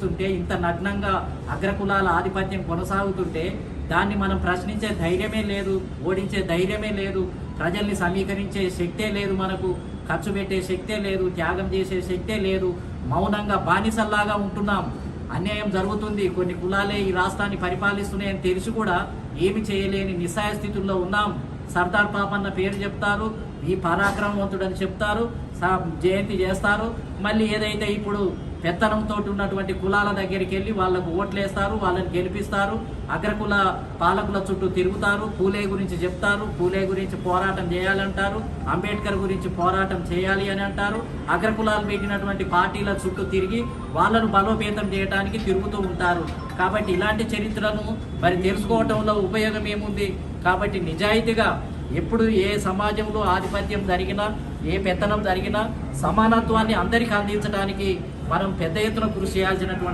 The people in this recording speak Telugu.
పరిపాలిస్తుంటే, ఇంత నగ్నంగా అగ్రకులాల ఆధిపత్యం కొనసాగుతుంటే దాన్ని మనం ప్రశ్నించే ధైర్యమే లేదు, ఓడించే ధైర్యమే లేదు, ప్రజల్ని సమీకరించే శక్తే లేదు, మనకు ఖర్చు పెట్టే శక్తే లేదు, త్యాగం చేసే శక్తే లేదు. మౌనంగా బానిసల్లాగా ఉంటున్నాం. అన్యాయం జరుగుతుంది, కొన్ని కులాలే ఈ రాష్ట్రాన్ని పరిపాలిస్తున్నాయని తెలిసి కూడా ఏమి చేయలేని నిస్సాయ స్థితుల్లో ఉన్నాం. సర్దార్ పాపన్న పేరు చెప్తారు, ఈ పరాక్రమవంతుడని చెప్తారు, జయంతి చేస్తారు. మళ్ళీ ఏదైతే ఇప్పుడు పెత్తనంతో ఉన్నటువంటి కులాల దగ్గరికి వెళ్ళి వాళ్ళకు ఓట్లేస్తారు, వాళ్ళని గెలిపిస్తారు, అగ్రకుల పాలకుల చుట్టూ తిరుగుతారు, పూలే గురించి చెప్తారు, పూలే గురించి పోరాటం చేయాలంటారు, అంబేద్కర్ గురించి పోరాటం చేయాలి అని అంటారు. అగ్రకులాలు పెట్టినటువంటి పార్టీల చుట్టూ తిరిగి వాళ్ళను బలోపేతం చేయడానికి తిరుగుతూ ఉంటారు. కాబట్టి ఇలాంటి చరిత్రను మరి తెలుసుకోవటంలో ఉపయోగం ఏముంది? కాబట్టి నిజాయితీగా ఎప్పుడు ఏ సమాజంలో ఆధిపత్యం జరిగినా, ఏ పెత్తనం జరిగినా సమానత్వాన్ని అందరికీ అందించడానికి మనం పెద్ద ఎత్తున కృషి చేయాల్సినటువంటి